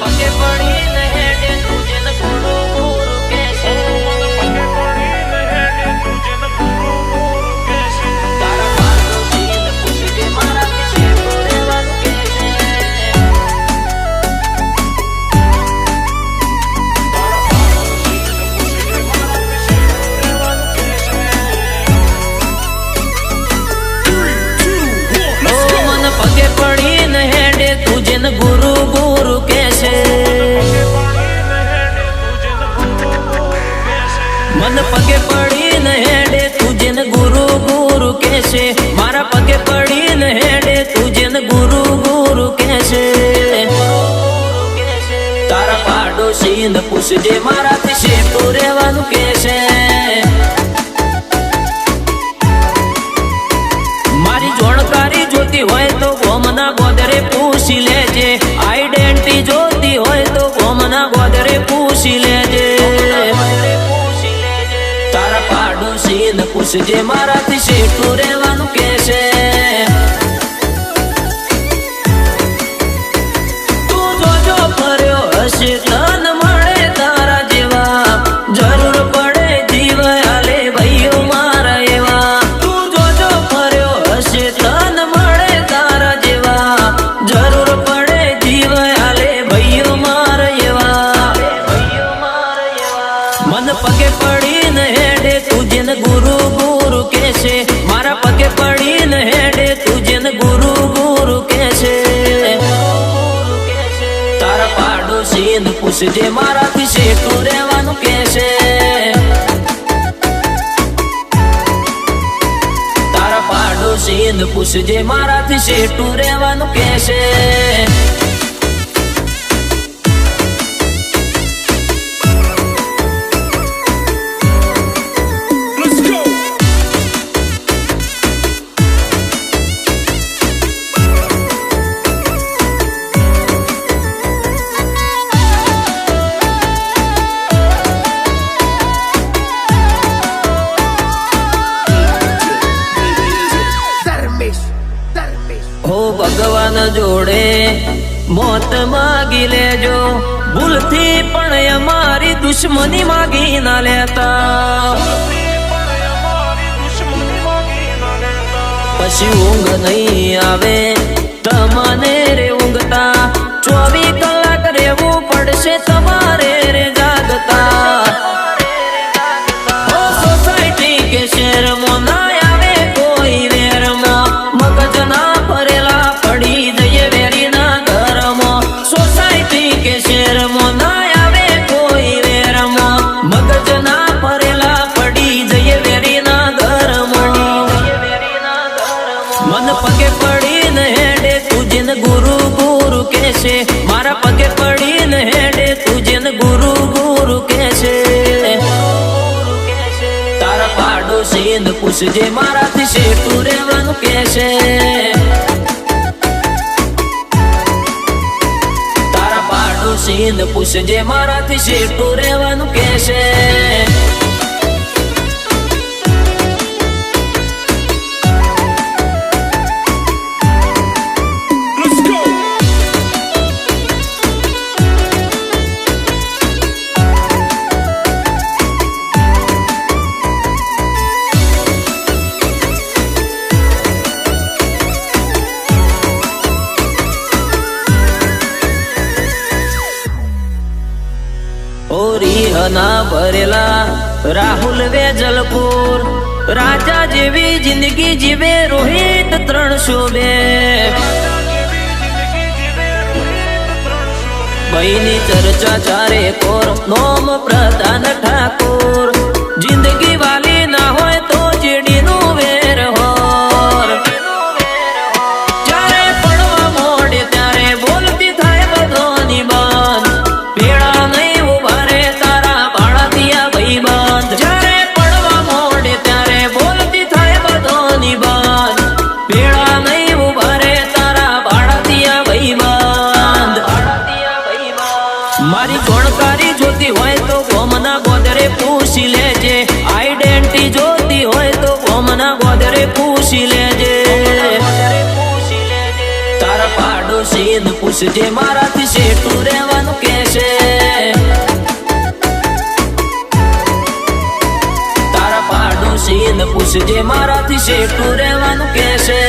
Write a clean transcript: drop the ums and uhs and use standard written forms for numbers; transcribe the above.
પગે પડીને હેડે તુજે ન ગુરુ ગુરુ કહેશે. તારા પાડોશીને પૂછજે મારાથી શેઠું રહેવાનું કહેશે. પગે પડીને હેડે તુજે ન ગુરુ ગુરુ કહેશે. મન પગે પડીને હેડે તુજે ન ગુરુ ગુરુ કહેશે. મારા પગે પડીને હેડે તુજે ન ગુરુ ગુરુ કહેશે. તારા પાડોશીને પૂછજે મારાથી શેઠું રહેવાનું કહેશે. મારી જોણકારી જોતી હોય તો ગોમના ગોદરે પૂછી લેજે. આઈડેન્ટિટી જોતી હોય તો ગોમના ગોદરે પૂછી લેજે. તારા પાડોશીને પૂછજે મારાથી શેઠું રહેવાનું કહેશે. તું જોજો ફર્યો હશે તન મળે તારા જેવા. જરૂર પડે જીવ આલે ભાઈઓ મારા એવા. તું જોજો ફર્યો હશે તન મળે તારા જેવા. જરૂર પડે જીવ આલે ભાઈઓ મારા એવા. મન પગે પડીને હેડે તુજે ન ગુરુ ગુરુ કહેશે. મારા પગે પડીને હેડે તુજે ન ગુરુ ગુરુ કહેશે. તારા પાડોશીને પૂછજે મારાથી શેઠું રહેવાનું કહેશે. તારા પાડોશીને પૂછજે મારાથી શેઠું રહેવાનું કહેશે. હો ભગવાન જોડે મોત માગી લેજો. ભૂલથી પણ અમારી દુશ્મની માગી ના લેતા. પછી ઊંઘ નહીં આવે તમને રે ઊંઘતા. 24 કલાક રહેવું પડશે તમારે રે જાગતા. ઓ સોસાયટી કે શહેરમાં ના આવે કોઈ વેરમાં. મગજ ના ભરેલા પડી જઈએ વેરીના ઘરમાં. સોસાયટી કે શહેરમાં ના આવે કોઈ વેરમાં. મગજ ના ભરેલા પડી જઈએ વેરીના ઘરમાં. મન પગે પડીને હેડે તુજે ન ગુરુ ગુરુ કહેશે. મારા પગે પડીને હેડે તુજે ન ગુરુ ગુરુ કહેશે. તારા પાડોશીને પૂછજે મારાથી શેઠું રહેવાનું કહેશે. તારા પાડોશીને પૂછજે મારાથી શેઠું રહેવાનું કહેશે. ના ભરેલા રાહુલ વેજલપુર. રાજા જેવી જિંદગી જીવે રોહિત 302. ભાઈની ચર્ચા ચારે કોર નોમ પ્રધાન ઠાકોર. જિંદગી વાલી ના હોય તો ચીડીનું વેર હોર. જ્યારે પડવા મોડે ત્યારે બોલતી થાય બધોની બાંધ. ભેળા નહીં ઉભા રે તારા ભાડાતિયા ભાઈબંધ. જ્યારે પડવા મોડે ત્યારે બોલતી થાય બધોની બાંધ. ભેળા નહીં ઉભા રે તારા ભાડાતિયા ભાઈબંધ. મારી જોણકારી જોતી હોય તો ગોમના ગોદરે પૂછી લે. પૂછજે મારાથી શેઠું રહેવાનું કહેશે. તારા પાડોશીને પૂછજે મારાથી શેઠું રહેવાનું કહેશે.